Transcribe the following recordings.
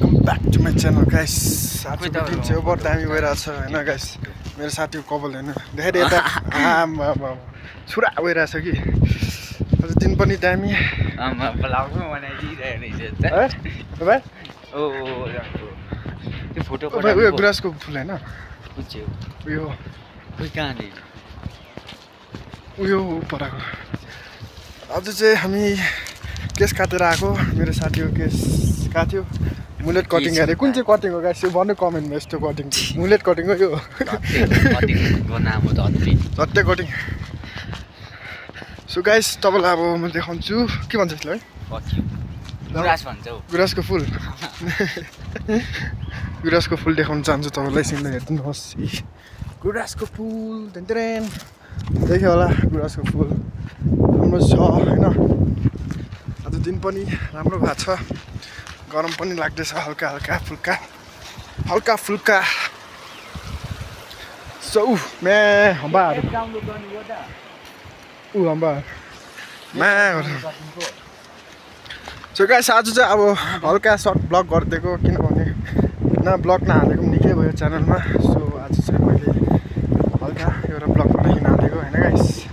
Welcome back to my channel guys. आजको दिन चाहिँ ओभर दामी भइरहेछ होइन गाइस। मेरो साथीको कपाल हेर्नु देखाइदिए यता आमा छुरा भइरहेछ कि आज दिन पनि दामी। उयो गुराँसको फुल होइन उयो पराको। आज चाहिँ हामी केस काटेर आएको। मेरो साथीको केस काट्यो। मुलेट कटिङ अरे कुन चाहिँ कटिङ हो गाइस यो भन्नु कमेन्टमा। यस्तो कटिङ मुलेट कटिङ हो यो झट्टै कटिङ। सो गाइस तपाईँलाई अब म देखाउँछु के भन्छ यसलाई गुराँसको फुल। गुराँसको फुल देखाउन चाहन्छु तपाईँलाई। एकछिन हेरिदिनुहोस् गुराँसको फुल देन देख्यो होला गुराँसको फुल राम्रो छ होइन। आज दिन पनि राम्रो भएको छ। गरम पनि लाग्दैछ हल्का फुल्का। सो म्या हम्बाहरू हम्बा म्या। सो गाइस आज चाहिँ अब हल्का सर्ट ब्लग गरिदिएको किनभने ब्लग नहालेको पनि निकै भयो च्यानलमा। सो आज चाहिँ मैले हल्का एउटा ब्लग बनाइकन हालेको होइन गाइस।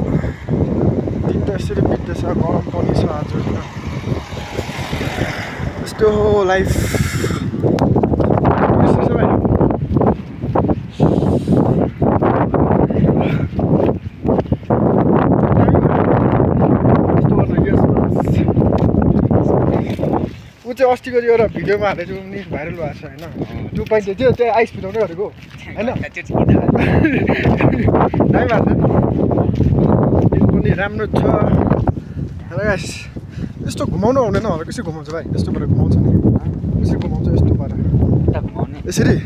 दिन त यसरी बित्दैछ गरम पनि छ आज होइन। यस्तो हो लाइफ। ऊ चाहिँ अस्तिको एउटा भिडियोमा हालेको छु नि भाइरल भएको छ होइन। 2.0 त्यो चाहिँ आइस फिटाउनै गरेको होइन। दामी भएको छ दिन पनि राम्रो छ होइन गाइस। यस्तो घुमाउनु आउँदैन होला कसरी घुमाउँछ भाइ? यस्तो पारा घुमाउँछ नि कसरी घुमाउँछ यस्तो पारा यसरी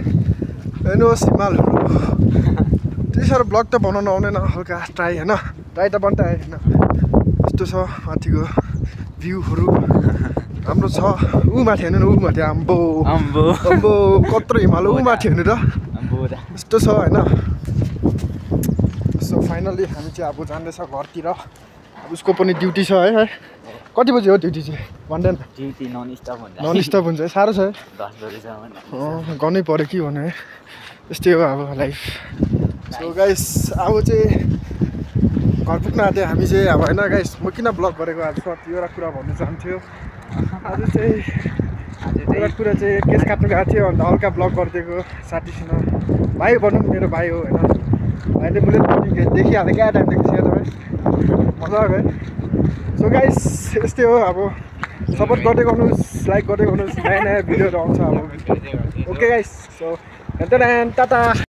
हेर्नुहोस् हिमालहरू। त्यति साह्रो ब्लग त बनाउनु आउँदैन हल्का ट्राई होइन। ट्राई त बन्द आयो होइन। यस्तो छ माथिको भ्यूहरू राम्रो छ। ऊ माथि हेर्नु न ऊ माथि अम्बो कत्रो हिमाल ऊ माथि हेर्नु र यस्तो छ होइन। सो फाइनली हामी चाहिँ अब जाँदैछ घरतिर। अब उसको पनि ड्युटी छ है। कति बजी हो ड्युटी चाहिँ भन्दैन? ड्युटी नन स्टप हुन्छ है। साह्रो छ है। गर्नै पऱ्यो कि भने है। यस्तै हो अब लाइफ। सो गाइस अब चाहिँ घर पुग्न आँट्यो हामी चाहिँ अब होइन गाइस। म किन ब्लग गरेको आज एउटा कुरा भन्नु चाहन्थ्यो। आज चाहिँ एउटा कुरा चाहिँ केस काट्नु गएको थियो अन्त हल्का ब्लग गरिदिएको साथीसँग। भाइ भनौँ मेरो भाइ हो होइन। भाइले मुलेट कटिङ देखिहाल्यो क्या टाइम देखिसक्यो तपाईँ मजा आयो है। सो गाइस यस्तै हो अब सपोर्ट गर्दै गर्नुहोस् लाइक गर्दै गर्नुहोस्। नयाँ भिडियोहरू आउँछ अब। Okay guys so Tata.